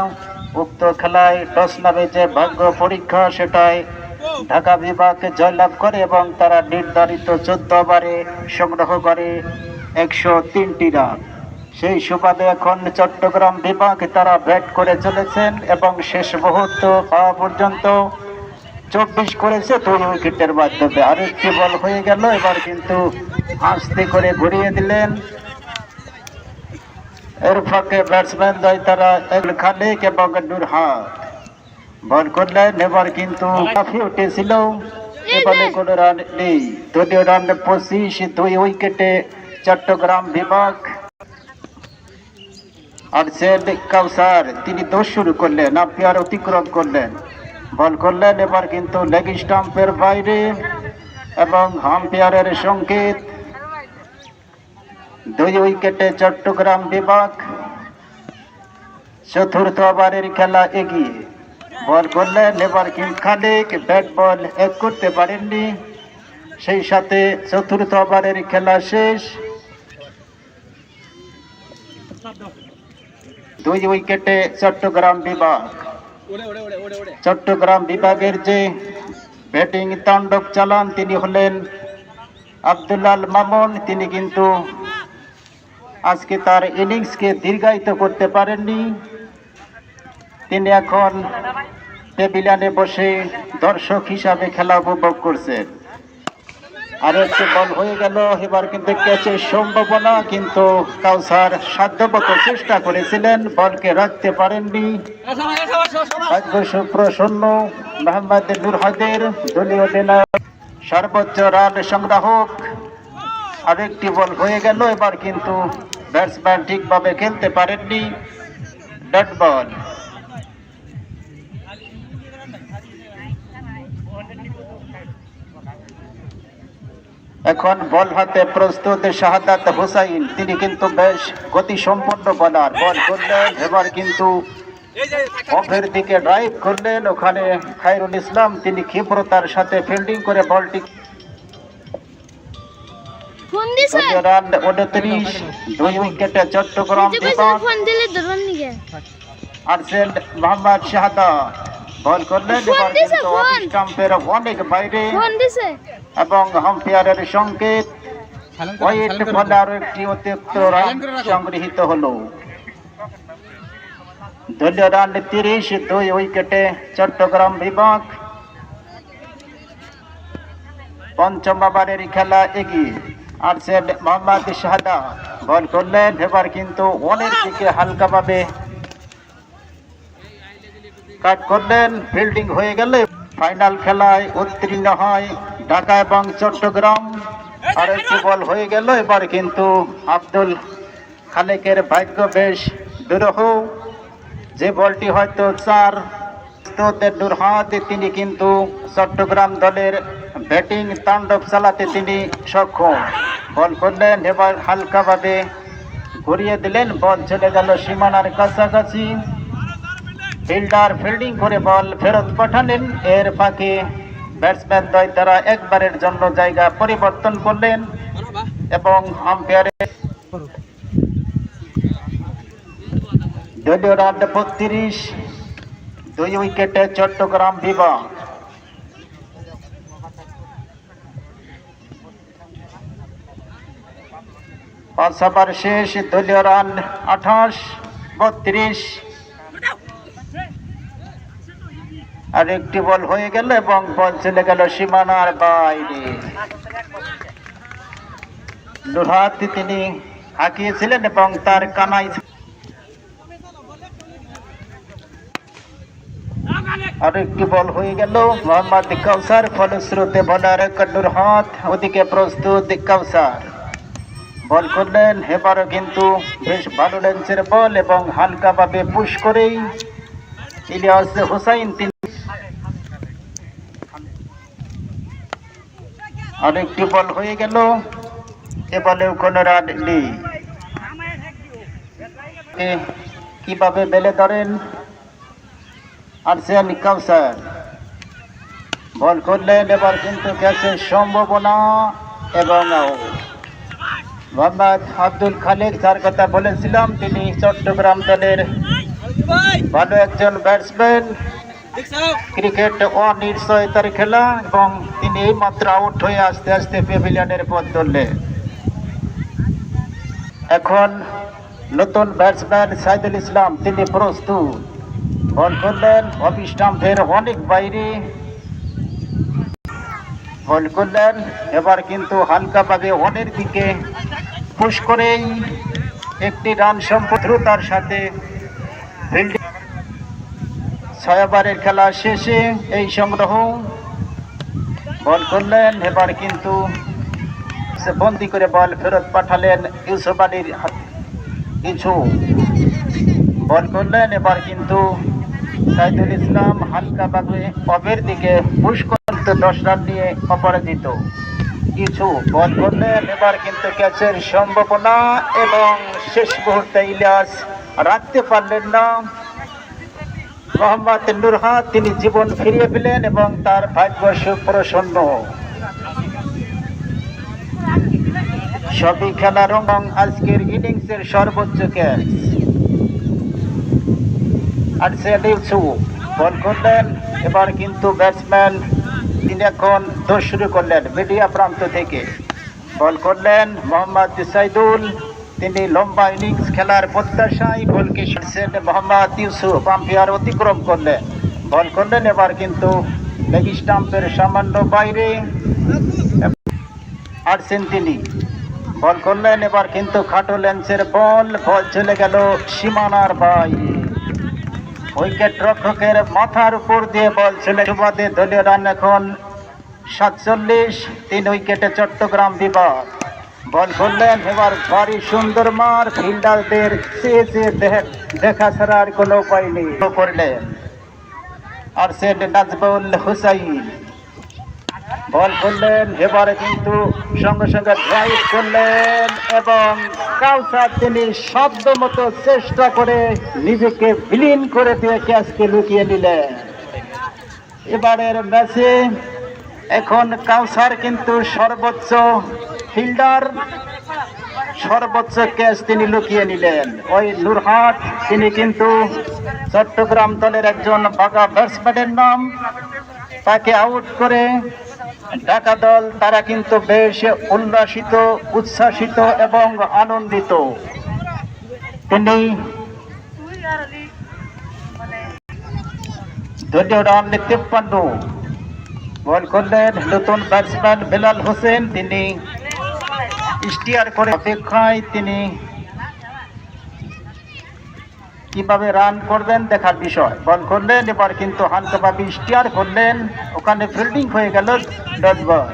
উক্ত খেলায় টস নামে যে ভাগ্য পরীক্ষা, সেটাই ঢাকা বিভাগ জয়লাভ করে এবং তারা নির্ধারিত 14 ওভারে সংগ্রহ করে 103টি রান। সেই সুবাদে এখন চট্টগ্রাম বিভাগ তারা ব্যাট করে চলেছেন এবং শেষ মুহূর্ত পাওয়া পর্যন্ত 24 করেছে 2 উইকেটের মাধ্যমে। আরেকটি বল হয়ে গেল, এবার কিন্তু আস্তে করে ঘুরিয়ে দিলেন। এর ফাঁকে ব্যাটসম্যান দ্বয় তারা খালেক এবং নুরহাত বল করলেন। এবার কিন্তু কাফি উঠেছিল, এবারে কোনো রান নেই। দলীয় রান 25, 2 উইকেটে চট্টগ্রাম বিভাগ। আর সেড কাউসার তিনি দোষ শুরু করলেন, আম্পায়ার অতিক্রম করলেন, বল করলেন। এবার কিন্তু লেগ স্টাম্পের বাইরে এবং আম্পায়ারের সংকেত। 2 উইকেটে চট্টগ্রাম বিভাগ। চতুর্থ ওভারের খেলা এগিয়ে বল করলেন। এবার কিন্তু খালেক ব্যাট বল এক করতে পারেননি, সেই সাথে চতুর্থ ওভারের খেলা শেষ। 2 উইকেটে চট্টগ্রাম বিভাগ। চট্টগ্রাম বিভাগের যে ব্যাটিং তাণ্ডব চালান তিনি হলেন আব্দুল্লাল মামুন। তিনি কিন্তু আজকে তার ইনিংসকে দীর্ঘায়িত করতে পারেননি। তিনি এখন টেবিলানে বসে দর্শক হিসাবে খেলা উপভোগ করছেন। আর একটি বল হয়ে গেল, এবার কিন্তু ক্যাচের সম্ভাবনা, কিন্তু কাউসার সাধ্যমতো চেষ্টা করেছিলেন, বলকে রাখতে পারেননি। ভাগ্য সুপ্রসন্ন মোহাম্মদ নুরহাদের দলীয় অধিনায়ক সর্বোচ্চ রান সংগ্রাহক। আরেকটি বল হয়ে গেল, এবার কিন্তু ব্যাটসম্যান ঠিকভাবে খেলতে পারেননি, ডট বল। এখন বল হাতে প্রস্তুত শাহাদাত হুসাইন। তিনি কিন্তু বেশ গতিসম্পন্ন বোলার। বল করলেন, এবার কিন্তু অফের দিকে ড্রাইভ করলেন। ওখানে খায়রুল ইসলাম তিনি ক্ষিপ্রতার সাথে ফিল্ডিং করে বলটি ফোন দিছে রান 29, 2 উইকেটে চট্টগ্রাম বিভাগ। ফোন দিলে ধরন নিগে আরসেল মোহাম্মদ শাহাদা বল করলেন, এবার কিন্তু অফ স্টাম্পের অনেক বাইরে ফোন দিছে এবং আম্পায়ারের সংকেত। ওয়েট বলে আরো একটি অতিরিক্ত রান সংগৃহীত হলো। দলীয় রান 30, 2 উইকেটে চট্টগ্রাম বিভাগ। পঞ্চম ওভারের খেলা এগিয়ে আরশেদ মোহাম্মদ শাহাদা বল করলেন, এবার কিন্তু ওয়ানের দিকে হালকাভাবে কাট করলেন, ফিল্ডিং হয়ে গেল। ফাইনাল খেলায় উত্তীর্ণ হয় ঢাকা এবং চট্টগ্রাম। আর একটি বল হয়ে গেল, এবার কিন্তু আব্দুল খালেকের ভাগ্য বেশ দুরূহ। যে বলটি হয়তো 4 প্রস্তুত নুরহাত, তিনি কিন্তু চট্টগ্রাম দলের ব্যাটিং তাণ্ডব চালাতে তিনি সক্ষম। বল করলেন, এবার হালকাভাবে ঘুরিয়ে দিলেন, বল চলে গেল সীমানার কাছাকাছি। ফিল্ডার ফিল্ডিং করে বল ফেরত পাঠালেন। এর ফাঁকে ব্যাটসম্যান দ্বয় তারা একবারের জন্য জায়গা পরিবর্তন করলেন এবং আম্পায়ারের দলীয় রান 32, 2 উইকেটে চট্টগ্রাম বিভাগ। পাঁচ ওভার শেষ, দলীয় রান 28, 32। আর একটি বল হয়ে গেল এবং বল চলে গেল সীমানার বাইরে। নুরহাত তিনি হাঁকিয়েছিলেন এবং তার কানাই আর একটি বল হয়ে গেল মোহাম্মদ কাউসার। ফলশ্রুতি বলার নুরহাত, ওদিকে প্রস্তুত কাউসার। বল করলেন, এবারও কিন্তু বেশ ভালো লেন্সের বল এবং হালকাভাবে পুশ করেই ইলিয়াস হুসাইন তিনি আরেকটি বল হয়ে গেল। এ বলেও কোনো রান নেই। কিভাবে বেলে ধরেন আরসেন কাউসার। বল করলেন, এবার কিন্তু ক্যাচের সম্ভাবনা এবং মোহাম্মদ আব্দুল খালেক, যার কথা বলেছিলাম, তিনি চট্টগ্রাম দলের ভালো একজন ব্যাটসম্যান। ক্রিকেট অনিশ্চয়তার খেলা এবং তিনি এই মাত্র আউট হয়ে আস্তে আস্তে প্যাভিলিয়নের পথ ধরলেন। এখন নতুন ব্যাটসম্যান সাইদুল ইসলাম, তিনি প্রস্তুত। বল করলেন, অফ স্টাম্পের অনেক বাইরে। বল করলেন, এবার কিন্তু হালকাভাবে অনের দিকে পুশ করেই একটি রান দ্রুতার সাথে ফিল্ডিং। 6 ওভারের খেলা শেষে এই সংগ্রহ। বল করলেন, এবার কিন্তু সে বন্দি করে বল ফেরত পাঠালেন ইউসুফ আলীর হাতে। কিছু বল করলেন, এবার কিন্তু সাইদুল ইসলাম হালকাভাবে অফের দিকে পুশ করতে 10 রান নিয়ে অপরাজিত। কিছু বল করলেন, এবার কিন্তু ক্যাচের সম্ভাবনা এবং শেষ মুহূর্তে ইলিয়াস রাখতে পারলেন না। মোহাম্মদ নুরহাত তিনি জীবন ফিরিয়ে পেলেন এবং তার ভাগ্য সুপ্রসন্ন। সবই খেলার রং। আজকের ইনিংসের সর্বোচ্চ ক্যাচ আরসেন ইউসুফ। বল করলেন, এবার কিন্তু ব্যাটসম্যান তিনি এখন দোষ শুরু করলেন মিডিয়া প্রান্ত থেকে। বল করলেন মোহাম্মদ সাইদুল, তিনি লম্বা ইনিংস খেলার প্রত্যাশায় বলকে শুনছেন মোহাম্মদ ইউসুফ। আম্পায়ার অতিক্রম করলেন। বল করলেন, এবার কিন্তু লেগ স্টাম্পের সামান্য বাইরে আরসেন তিনি। বল করলেন, এবার কিন্তু খাটো লেন্সের বল। বল চলে গেল সীমানার বাইরে। উইকেট রক্ষকের মাথার উপর দিয়ে বল চলে সুবাদে দলীয় রান এখন 47, 3 উইকেটে চট্টগ্রাম বিভাগ। বল করলেন, এবার ভারী সুন্দর মার। ফিল্ডারদের চেয়ে দেখা ছাড়া আর কোনো উপায় নেই। করলেন আরসেন নাজবুল হুসাইন। বল করলেন, এবারে কিন্তু সঙ্গে সঙ্গে ড্রাইভ করলেন এবং কাউসার তিনি শব্দ মতো চেষ্টা করে নিজেকে বিলীন করে দিয়ে ক্যাচকে লুকিয়ে নিলেন। এবারের ম্যাচে এখন কাউসার কিন্তু সর্বোচ্চ ফিল্ডার, সর্বোচ্চ ক্যাচ তিনি লুকিয়ে নিলেন। ওই নুরহাত তিনি কিন্তু চট্টগ্রাম দলের একজন বাঘা ব্যাটসম্যানের নাম। তাকে আউট করে ঢাকা দল তারা কিন্তু বেশ উল্লাসিত, উচ্ছ্বাসিত এবং আনন্দিত। তিনি দলীয় রান 53। বল করলেন নতুন ব্যাটসম্যান বেলাল হোসেন, তিনি স্টিয়ার করে অপেক্ষায়। তিনি কিভাবে রান করবেন দেখার বিষয়। বল করলেন, এবার কিন্তু হালকাভাবে স্টিয়ার করলেন, ওখানে ফিল্ডিং হয়ে গেল 10 বল।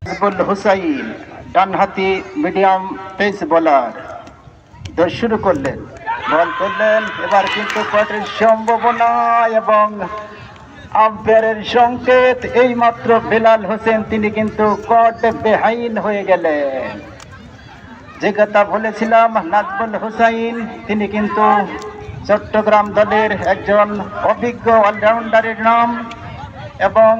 নাজবুল হুসাইন ডানহাতি মিডিয়াম পেস বোলার দোষ শুরু করলেন। বল করলেন। এবার কিন্তু কটের সম্ভাবনা এবং আম্পায়ারের সংকেত। এইমাত্র বেলাল হোসেন তিনি কিন্তু কট বেহাইন হয়ে গেলেন। যে কথা বলেছিলাম, নাজমুল হুসাইন তিনি কিন্তু চট্টগ্রাম দলের একজন অভিজ্ঞ অলরাউন্ডারের নাম এবং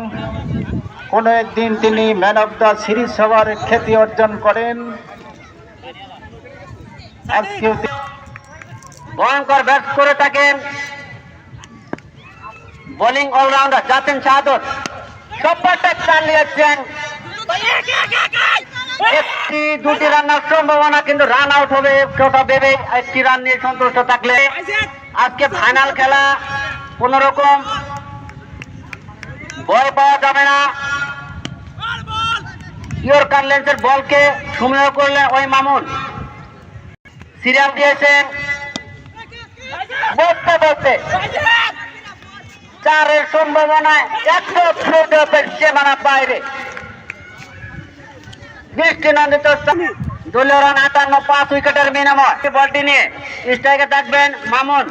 কোনো একদিন তিনি ম্যান অফ দ্য সিরিজ হওয়ার খ্যাতি অর্জন করেন। আজকে ভয়ঙ্কর ব্যাট করে থাকেন বোলিং অলরাউন্ডার জাতিন শাহাদত। সবটা চালিয়েছেন, একটি দুটি রানের সম্ভাবনা, কিন্তু রান আউট হবে ওটা ভেবে একটি রান নিয়ে সন্তুষ্ট থাকলে। আজকে ফাইনাল খেলা, কোন রকম ভয় পাওয়া যাবে না। ইয়র্কার লেন্সের বলকে সময় করলেন ওই মামুন, সিরিয়াল দিয়েছেন বলতে বলতে চারের সম্ভাবনায় 100 সীমানা বাইরে। দৃষ্টিনন্দিত দলীয় রান 58, 5 উইকেটের বিনিময়। বলটি নিয়ে স্ট্রাইকে থাকবেন মামুন।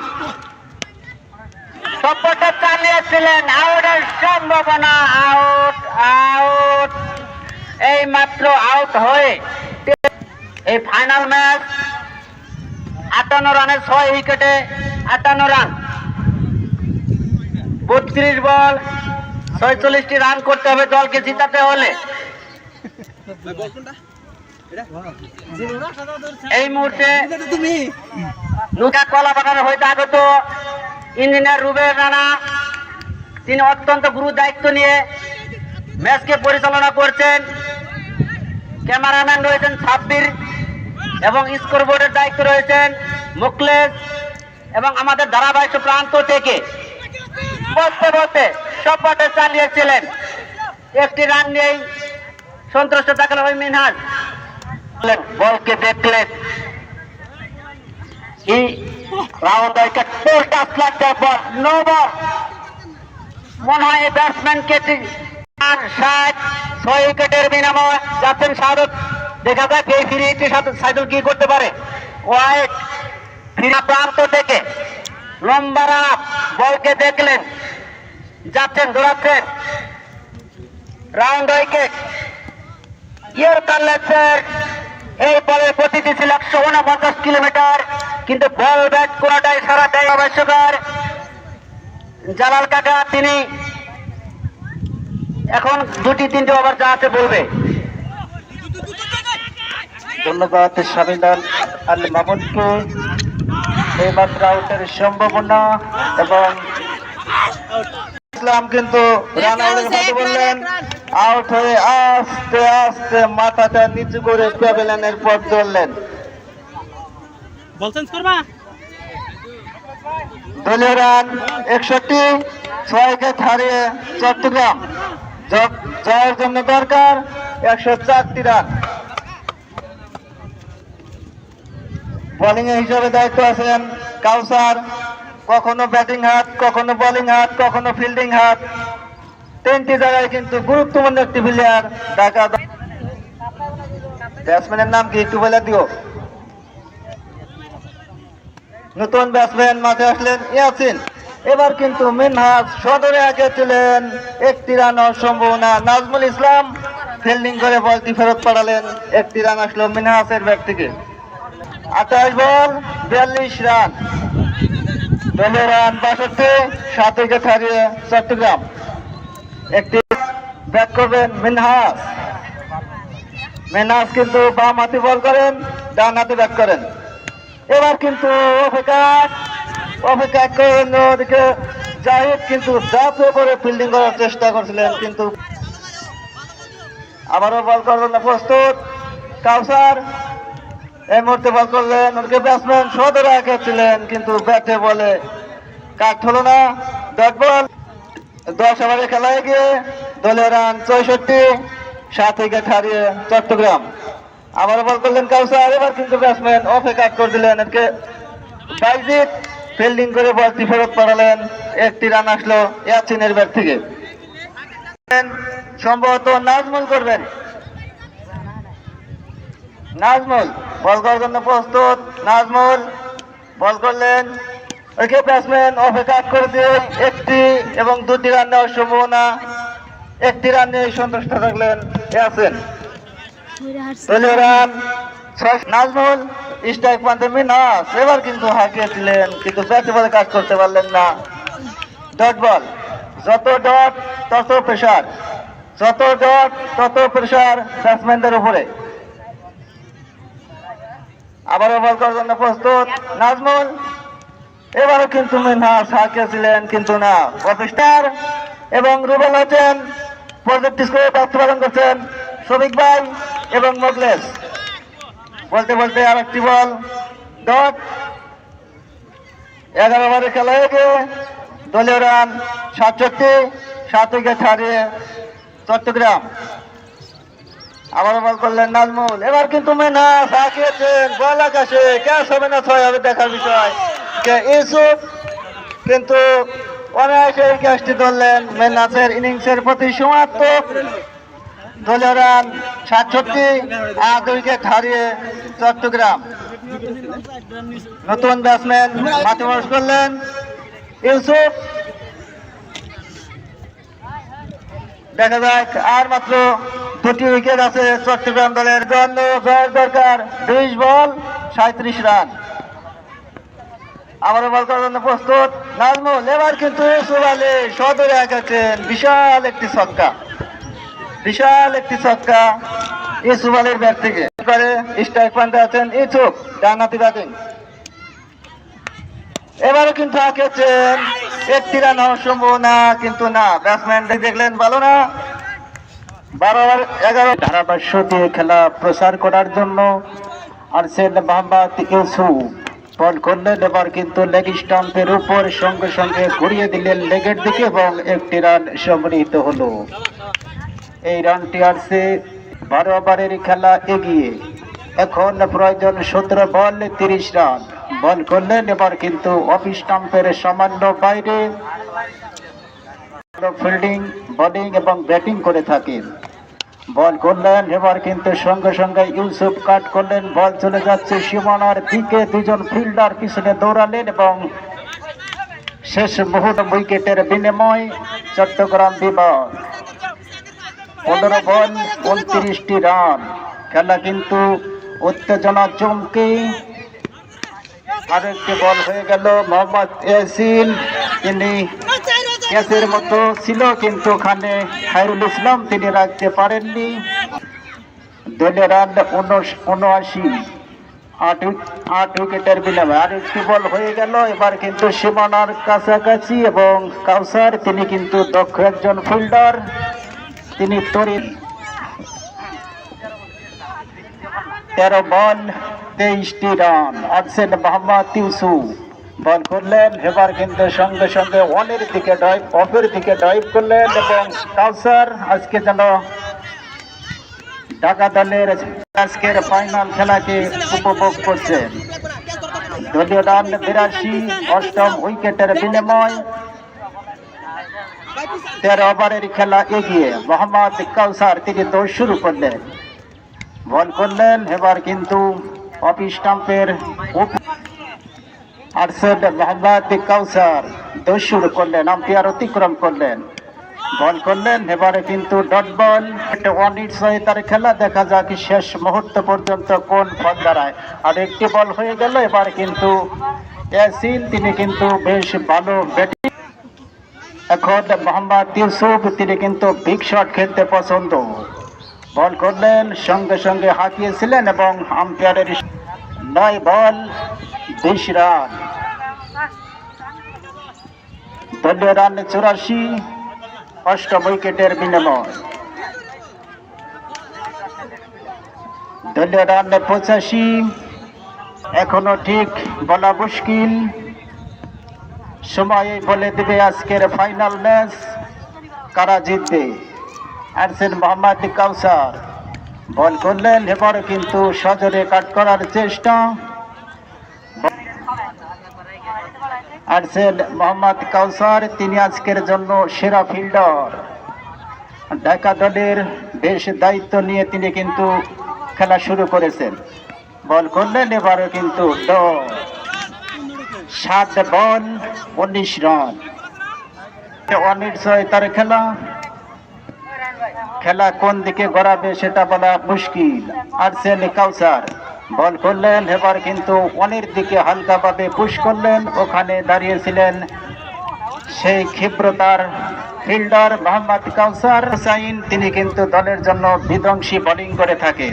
সবটা চালিয়েছিলেন, আউটের সম্ভাবনা, আউট আউট। এই মাত্র আউট হয়ে এই ফাইনাল ম্যাচ 58 রানে 6 উইকেটে 58 রান, 32 বল 46টি রান করতে হবে দলকে জিতাতে হলে। এই মুহূর্তে নুকা কলা বাগানের হইতে আগত ইঞ্জিনিয়ার রুবেল রানা, তিনি অত্যন্ত গুরু দায়িত্ব নিয়ে ম্যাচকে পরিচালনা করছেন। ক্যামেরাম্যান রয়েছেন সাব্বির এবং স্কোরবোর্ডের দায়িত্ব রয়েছেন মুখলেস এবং আমাদের ধারাবাহিক প্রান্ত থেকে বলতে বলতে সবটা চালিয়েছিলেন। একটি রান নেই, সন্তুষ্ট থাকলেন ওই মিনহাজ। বলকে দেখলেন রাউন্ড উইকেট, মনে হয় ব্যাটসম্যানকে 6 উইকেটের বিনিময় যাচ্ছেন শাহাদত। দেখা যাক এই ফিরিটি সাইদুল কি করতে পারে। ওয়াইড ফিরা প্রান্ত থেকে লম্বা রান, বলকে দেখলেন, যাচ্ছেন দৌড়াচ্ছেন, রাউন্ড উইকেট। ইয়র্কার লেন্সের এই বলের গতিটি ছিল 149 কিলোমিটার, কিন্তু বল ব্যাট কোনটাই সারাটাই আবশ্যকার। জালাল কাকা তিনি এখন 2-3 ওভার যা আছে বলবে। ধন্যবাদ শামিল আল মামুনকে। এই মাত্র আউটের সম্ভাবনা এবং ইসলাম কিন্তু রান আউটের কথা বললেন। আউট হয়ে আস্তে আস্তে মাথাটা নিচু করে প্যাভিলিয়নের পথ ধরলেন। বল চেঞ্জ করবা। দলীয় রান 61, 6 উইকেট হারিয়ে চট্টগ্রাম। জয়ের জন্য দরকার 104টি রান। বোলিং এর হিসাবে দায়িত্ব আছেন কাউসার, কখনো ব্যাটিং হাত, কখনো বোলিং হাত, কখনো ফিল্ডিং হাত। 3টি জায়গায় কিন্তু গুরুত্বপূর্ণ একটি প্লেয়ার ঢাকা। ব্যাটসম্যানের নাম কি একটু বলে দিও। নতুন ব্যাটসম্যান মাঠে আসলেন ইয়াসিন। এবার কিন্তু মিনহাজ সদরে আগে ছিলেন, 1টি রান হওয়ার সম্ভাবনা। নাজমুল ইসলাম ফিল্ডিং করে বলটি ফেরত পাঠালেন, 1টি রান আসলো মিনহাজের ব্যাট থেকে। 28 বল 42 রান, দলীয় রান 62, 7 উইকেট হারিয়ে চট্টগ্রাম। একটি ব্যাট করবেন মিনহাজ। মিনহাজ কিন্তু বাম হাতে বল করেন, ডান হাতে ব্যাট করেন। এবার কিন্তু অপেক্ষা করেন ওদিকে জাহিদ, কিন্তু দাপে করে ফিল্ডিং করার চেষ্টা করছিলেন, কিন্তু আবারও বল করবেন না প্রস্তুত কাউসার। এই মুহূর্তে বল করলেন, ওদিকে ব্যাটসম্যান সদরে আগে ছিলেন, কিন্তু ব্যাটে বলে কাট হলো না। Dot ball. 10 ওভারে খেলায় গিয়ে দলীয় রান 64, 7 উইকেট হারিয়ে চট্টগ্রাম। আবার বল করলেন কাউসার। এবার কিন্তু ব্যাটসম্যান অফে কাট করে দিলেন, একে বাইজিৎ ফিল্ডিং করে বলটি ফেরত পাঠালেন, 1টি রান আসলো ইয়াসিনের ব্যাট থেকে। সম্ভবত নাজমুল করবেন। নাজমুল বল করার জন্য প্রস্তুত। নাজমুল বল করলেন, ওকে ব্যাটসম্যান অপেক্ষা করে দিয়ে একটি এবং দুটি রান নেওয়ার সম্ভাবনা, একটি রান নিয়ে সন্তুষ্ট থাকলেন আছেন। দলীয় রান নাজমুল, স্ট্রাইক পান্তে মিনহাস, এবার কিন্তু হাঁকিয়েছিলেন কিন্তু ব্যাটে বলে কাজ করতে পারলেন না। ডট বল, যত ডট তত প্রেশার, যত ডট তত প্রেশার ব্যাটসম্যানদের উপরে। আবারও বল করার জন্য প্রস্তুত নাজমুল, এবারও কিন্তু মিনহাস হাঁকিয়েছিলেন কিন্তু না। প্রফেস্টার এবং রুবেল হোসেন পজিটিভ স্কোরে ব্যর্থ পালন করছেন শফিক ভাই এবং মোগলেস। বলতে বলতে আর একটি বল ডট। 11 ওভারে খেলা হয়ে গিয়ে দলীয় রান 67, 7 উইকেট হারিয়ে চট্টগ্রাম। আবার বল করলেন নাজমুল, এবার কিন্তু মিনহাস হাঁকিয়েছেন, বল আকাশে, ক্যাচ হবে না 6 হবে দেখার বিষয়। ইউসুফ কিন্তু অনায়াসে ক্যাচটি ধরলেন। মিনহাসের ইনিংসের প্রতি সমাপ্তক। দলীয় রান 67, 8 উইকেট হারিয়ে চট্টগ্রাম। নতুন ব্যাটসম্যান মাঠে প্রবেশ করলেন ইউসুফ। দেখা যাক, আর মাত্র 2টি উইকেট আছে চট্টগ্রাম দলের জন্য। জয়ের দরকার 20 বল 37 রান। আবারও বল করার জন্য প্রস্তুত নাজমুল, এবার কিন্তু ইউসুফ আলী সদরে এঁকেছেন বিশাল একটি ছক্কা, বিশাল একটি ছক্কা ইউসুফ আলীর ব্যাট থেকে করে। স্ট্রাইক পয়েন্টে আছেন ইউসুফ, ডানহাতি ব্যাটিং। এবারও কিন্তু আঁকেছেন, একটি রান হওয়ার সম্ভাবনা কিন্তু না। ব্যাটসম্যান দেখলেন ভালো না। 12 ওভার 11 ধারাভাষ্য দিয়ে খেলা প্রচার করার জন্য আরসেন মোহাম্মদ ইউসুফ বল করলেন। এবার কিন্তু লেগ স্টাম্পের উপর সঙ্গে সঙ্গে ঘুরিয়ে দিলেন লেগের দিকে এবং একটি রান সংগৃহীত হলো। এই রানটি আসছে 12 ওভারের খেলা এগিয়ে। এখন প্রয়োজন 17 বল 30 রান। বল করলেন, এবার কিন্তু অফ স্টাম্পের সামান্য বাইরে ফিল্ডিং, বোলিং এবং ব্যাটিং করে থাকেন। বল করলেন, এবার কিন্তু সঙ্গে সঙ্গে ইউসুফ কাট করলেন। বল চলে যাচ্ছে সীমানার দিকে, দুজন ফিল্ডার পিছনে দৌড়ালেন এবং শেষ মুহূর্তে উইকেটের বিনিময় চট্টগ্রাম বিভাগ। 15 বল 29টি রান। খেলা কিন্তু উত্তেজনা চমকে। আরেকটি বল হয়ে গেল মোহাম্মদ ইয়াসিন, তিনি ক্যাচের মতো ছিল কিন্তু ওখানে খায়রুল ইসলাম তিনি রাখতে পারেননি। দলীয় রান 79, 8 উইকেটের বিনিময়ে। আরেকটি বল হয়ে গেল, এবার কিন্তু সীমানার কাছাকাছি এবং কাউসার তিনি কিন্তু দক্ষ একজন ফিল্ডার, তিনি তরিন। 13 বল 23টি রান। আছেন মোহাম্মদ ইউসুফ, বল করলেন, এবার কিন্তু সঙ্গে সঙ্গে অফের দিকে ড্রাইভ করলেন এবং কাউসার আজকে যেন ঢাকা দলের আজকের ফাইনাল খেলাকে উপভোগ করছেন। দলীয় রান 82, 8ম উইকেটের বিনিময়। 13 ওভারের খেলা এগিয়ে মোহাম্মদ কাউসার তিনি দৌড় শুরু করলেন। বল করলেন, এবার কিন্তু অফ স্টাম্পের আরসেন মোহাম্মদ কাউসার দৌড় শুরু করলেন, আম্পায়ার অতিক্রম করলেন। বল করলেন, এবারে কিন্তু ডট বল। 1 তার খেলা, দেখা যাক শেষ মুহূর্ত পর্যন্ত কোন ফল দাঁড়ায়। আর একটি বল হয়ে গেল, এবার কিন্তু ইয়াসিন তিনি কিন্তু বেশ ভালো ব্যাটিং। এখন মোহাম্মদ ইউসুফ তিনি কিন্তু বিগ শট খেলতে পছন্দ। বল করলেন, সঙ্গে সঙ্গে হাঁকিয়েছিলেন এবং আম্পায়ারের 9 বল 20 রান। দলীয় রান 84, 8ম উইকেটের বিনিময়। দলীয় রান 85, এখনো ঠিক বলা মুশকিল। সময় বলে দেবে আজকের ফাইনাল ম্যাচ কারা জিতবে। আরসেন মোহাম্মদ কাউসার বল করলেন, এবারে কিন্তু সজোরে কাট করার চেষ্টা। আরসেন মোহাম্মদ কাউসার তিনি আজকের জন্য সেরা ফিল্ডার। ঢাকা দলের বেশ দায়িত্ব নিয়ে তিনি কিন্তু খেলা শুরু করেছেন। বল করলেন, এবারে কিন্তু 7 বল 19 রান। অনিশ্চয় তার খেলা কোন দিকে গড়াবে সেটা বলা মুশকিল। আর্সেল কাউসার বল করলেন, এবার কিন্তু অনির দিকে হালকাভাবে পুশ করলেন। ওখানে দাঁড়িয়েছিলেন সেই ক্ষিপ্রতার ফিল্ডার মোহাম্মদ কাউসার হুসাইন, তিনি কিন্তু দলের জন্য বিধ্বংসী বোলিং করে থাকে।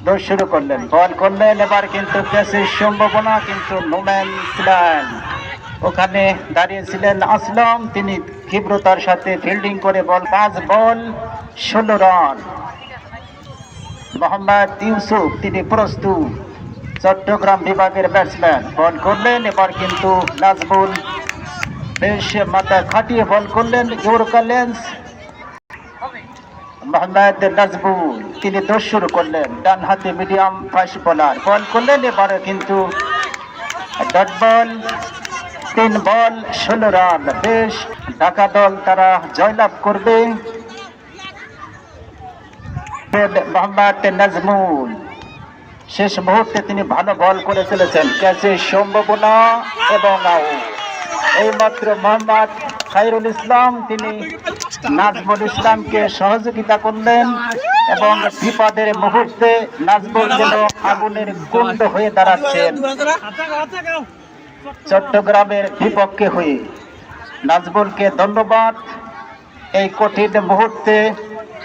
দৌড় শুরু করলেন, বল করলেন, এবার কিন্তু ক্যাচের সম্ভাবনা, কিন্তু নোম্যান্স ল্যান্ড। ওখানে দাঁড়িয়েছিলেন আসলাম, তিনি ক্ষিপ্রতার সাথে ফিল্ডিং করে বল 5 বল 16 রান। মোহাম্মদ ইউসুফ তিনি প্রস্তুত, চট্টগ্রাম বিভাগের ব্যাটসম্যান, বল করলেন, এবার কিন্তু নাজবুল বেশ মাথা খাটিয়ে বল করলেন। ইউরোকা লেন্স মোহাম্মদ নাজবুল তিনি দৌড় শুরু করলেন, ডান হাতে মিডিয়াম ফাস্ট বোলার, বল করলেন, এবারে কিন্তু ডট বল 3 বল 16 রান। বেশ ঢাকা দল তারা জয়লাভ করবে। মোহাম্মদ নাজমুল শেষ মুহূর্তে তিনি ভালো বল করে চলেছেন, ক্যাচের সম্ভাবনা এবং আউট। এইমাত্র মোহাম্মদ খায়রুল ইসলাম তিনি নাজমুল ইসলামকে সহযোগিতা করলেন এবং বিপদের মুহূর্তে নাজমুল যেন আগুনের কুণ্ড হয়ে দাঁড়াচ্ছেন চট্টগ্রামের বিপক্ষে হয়ে। নাজমুলকে ধন্যবাদ এই কঠিন মুহূর্তে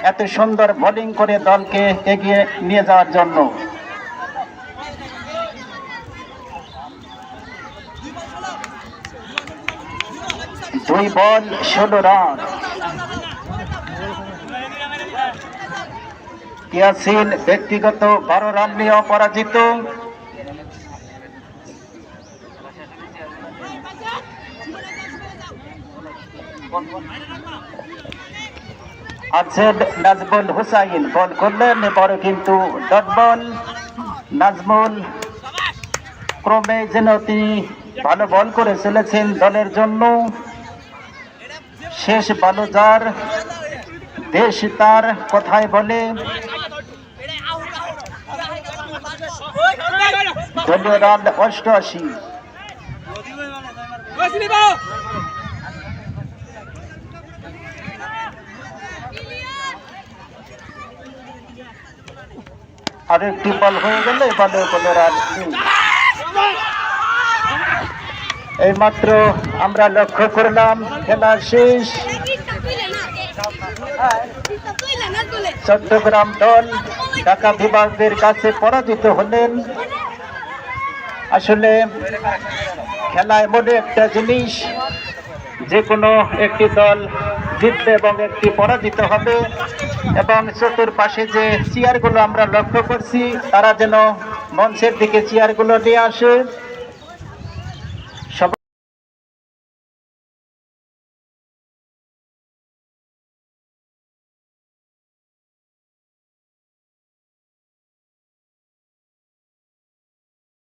এত সুন্দর বোলিং করে দলকে এগিয়ে নিয়ে যাওয়ার জন্য। দুই বল 16 রান। ইয়াসিন ব্যক্তিগত 12 রান নিয়ে অপরাজিত। আছেন নাজমুল হুসাইন, বল করলেন, এবারে কিন্তু ডট বল। নাজমুল ক্রমে যেন তিনি ভালো বল করে চলেছেন দলের জন্য। শেষ ভালো যার দেশ তার কথায় বলে। দলীয় রান 88। আর একটি বল হয়ে গেলে এবারে কোনো রান নেই। এইমাত্র আমরা লক্ষ্য করলাম খেলা শেষ। চট্টগ্রাম দল ঢাকা বিভাগের কাছে পরাজিত হলেন। আসলে খেলা এমন একটা জিনিস, যে কোনো একটি দল জিতবে এবং একটি পরাজিত হবে। এবং চতুর্পাশে যে চেয়ারগুলো আমরা লক্ষ্য করছি, তারা যেন মঞ্চের দিকে চেয়ারগুলো নিয়ে আসে।